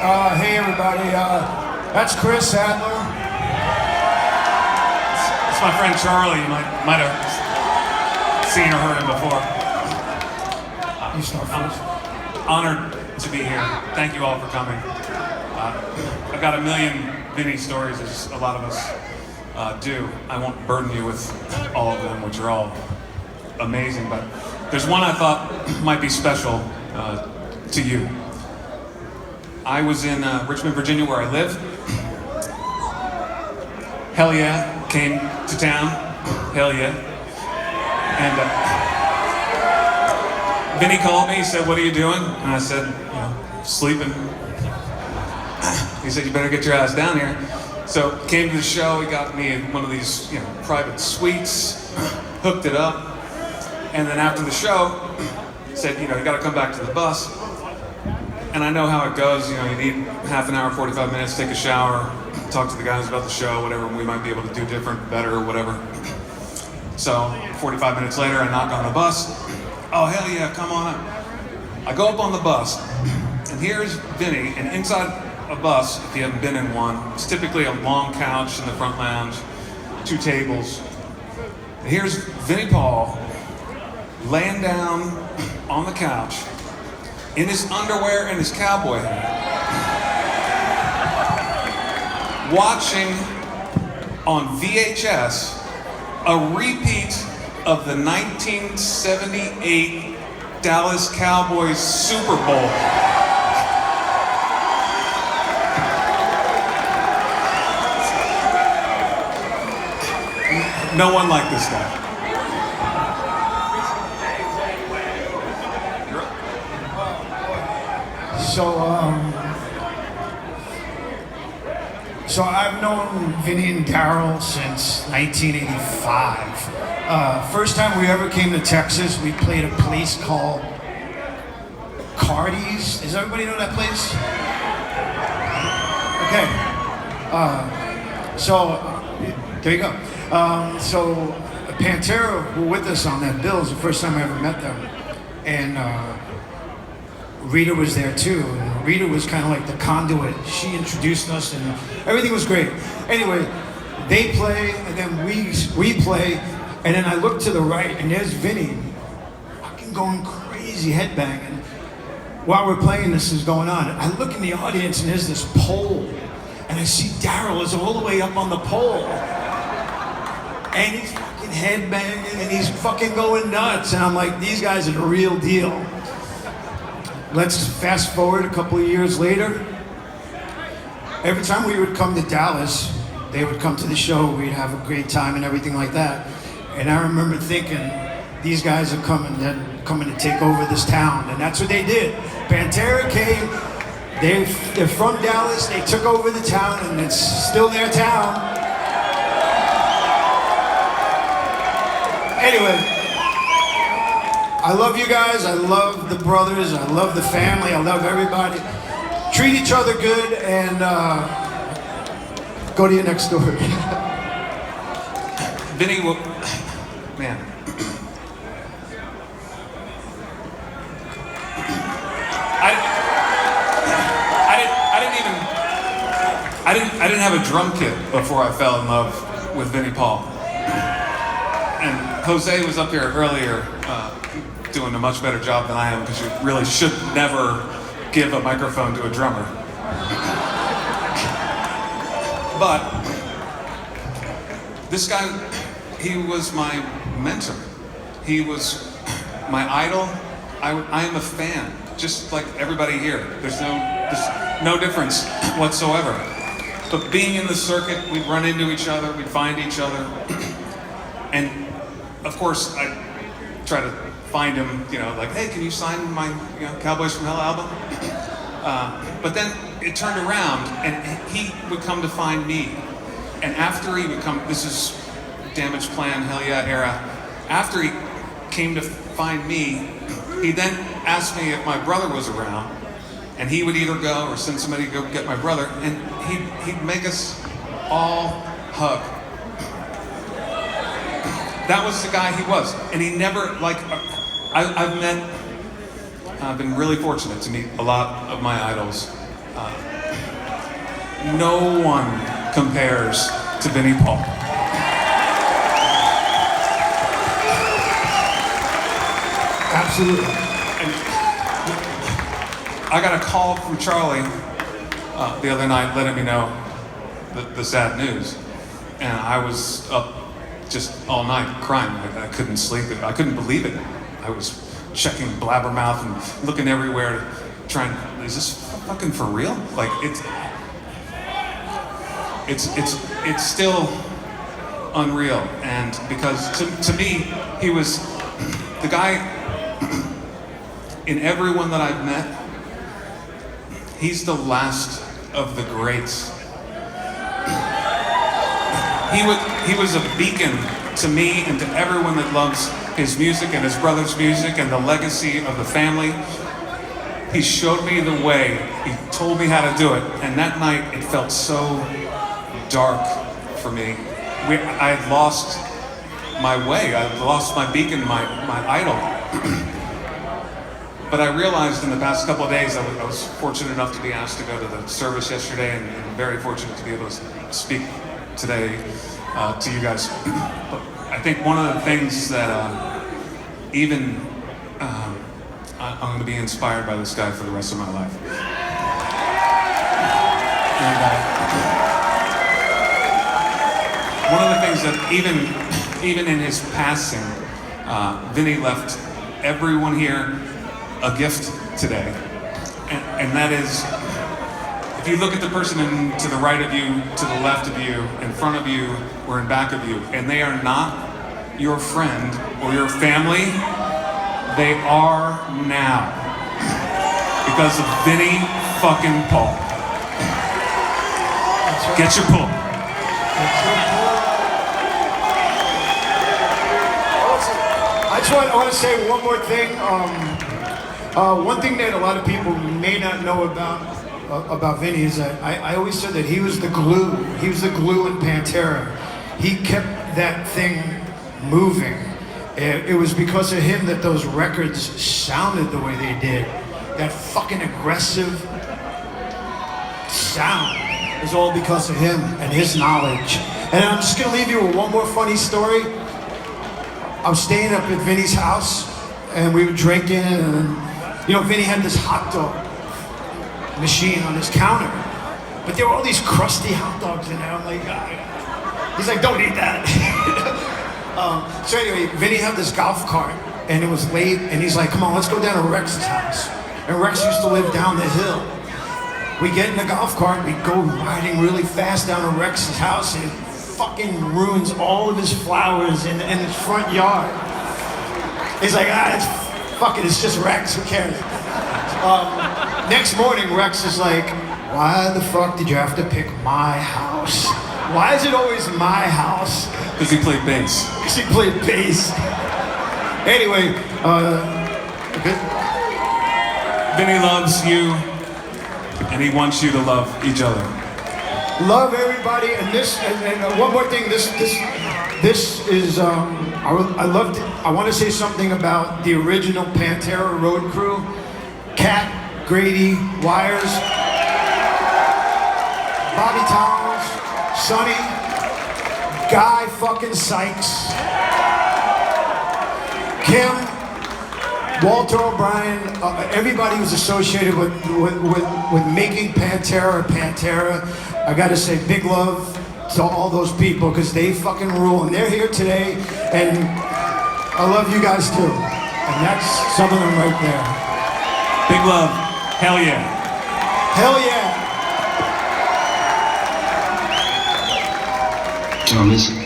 Hey everybody, that's CHRIS Adler. It's my friend Charlie. You might have seen or heard him before. You start first. Honored to be here. Thank you all for coming. I've got a million Vinnie stories, as a lot of us do. I won't burden you with all of them, which are all amazing, but there's one I thought might be special to you. I was in Richmond, Virginia, where I live. Hell yeah, came to town. Hell yeah. And Vinnie called me, he said, "What are you doing?" And I said, sleeping. He said, "You better get your ass down here." So came to the show, he got me in one of these private suites, hooked it up, and then after the show, said, you gotta come back to the bus. And I know how it goes, you need half an hour, 45 minutes, take a shower, talk to the guys about the show, whatever we might be able to do different, better, whatever. So 45 minutes later, I knock on the bus. "Oh, hell yeah, come on up." I go up on the bus, and here's Vinnie, and inside a bus, if you haven't been in one, it's typically a long couch in the front lounge, 2 tables. And here's Vinnie Paul laying down on the couch in his underwear and his cowboy hat, watching on VHS a repeat of the 1978 Dallas Cowboys Super Bowl. No one like this guy. So I've known Vinnie and Daryl since 1985. First time we ever came to Texas, we played a place called Cardi's. Does everybody know that place? Okay. So there you go. So Pantera were with us on that bill. It was the first time I ever met them. And Rita was there too. And Rita was kind of like the conduit. She introduced us and everything was great. Anyway, they play and then we play. And then I look to the right and there's Vinnie fucking going crazy headbanging. While we're playing, this is going on. I look in the audience and there's this pole. And I see Daryl is all the way up on the pole. And he's fucking headbanging and he's fucking going nuts. And I'm like, these guys are the real deal. Let's fast forward a couple of years later. Every time we would come to Dallas, they would come to the show, we'd have a great time and everything like that. And I remember thinking, these guys are coming to take over this town. And that's what they did. Pantera came, they're from Dallas, they took over the town and it's still their town. Anyway, I love you guys, I love the brothers, I love the family, I love everybody. Treat each other good and go to your next story. Vinnie, man. I didn't have a drum kit before I fell in love with Vinnie Paul. And Jose was up here earlier doing a much better job than I am, because you really should never give a microphone to a drummer. But this guy, he was my mentor. He was my idol. I am a fan, just like everybody here. There's no difference whatsoever. But being in the circuit, we'd run into each other, we'd find each other. And of course, I try to find him, like, "Hey, can you sign my Cowboys from Hell album?" But then it turned around and he would come to find me. And after he would come, this is Damage Plan, Hell Yeah era. After he came to find me, he then asked me if my brother was around. And he would either go or send somebody to go get my brother. And he'd make us all hug. That was the guy he was. And he never, I've been really fortunate to meet a lot of my idols. No one compares to Vinnie Paul. Absolutely. And I got a call from Charlie the other night letting me know the sad news. And I was up just all night crying. I couldn't sleep. I couldn't believe it. I was checking Blabbermouth and looking everywhere, trying, is this fucking for real? Like, it's still unreal. And because to me, he was the guy in everyone that I've met, he's the last of the greats. He was a beacon to me and to everyone that loves his music and his brother's music and the legacy of the family. He showed me the way. He told me how to do it. And that night, it felt so dark for me. I had lost my way. I lost my beacon, my idol. But I realized in the past couple of days, I was fortunate enough to be asked to go to the service yesterday, and very fortunate to be able to speak today to you guys. But I think one of the things that I'm going to be inspired by this guy for the rest of my life. And one of the things that even in his passing, Vinnie left everyone here a gift today, and that is, if you look at the person to the right of you, to the left of you, in front of you, or in back of you, and they are not your friend or your family, they are now, because of Vinnie fucking Paul. Right. Get your pull. I want to say one more thing. One thing that a lot of people may not know about Vinnie is that I always said that he was the glue. He was the glue in Pantera. He kept that thing moving. It was because of him that those records sounded the way they did. That fucking aggressive sound is all because of him and his knowledge. And I'm just gonna leave you with one more funny story. I was staying up at Vinnie's house, and we were drinking, and you know, Vinnie had this hot dog machine on his counter, but there were all these crusty hot dogs in there. I'm like, he's like, don't eat that. So anyway, Vinnie had this golf cart, and it was late, and he's like, come on, let's go down to Rex's house. And Rex used to live down the hill. We get in the golf cart, we go riding really fast down to Rex's house, and it fucking ruins all of his flowers in his front yard. He's like, fuck it, it's just Rex, who cares? Next morning, Rex is like, why the fuck did you have to pick my house? Why is it always my house? Because he played bass. Because he played bass. Anyway, Vinnie loves you, and he wants you to love each other. Love everybody, and one more thing. This is I want to say something about the original Pantera road crew: Cat, Grady, Wires, Bobby Towns, Sonny, Guy fucking Sykes, Kim, Walter O'Brien, everybody who's associated with making Pantera. I gotta say big love to all those people, because they fucking rule, and they're here today, and I love you guys too. And that's some of them right there. Big love. Hell yeah. Hell yeah. Thomas.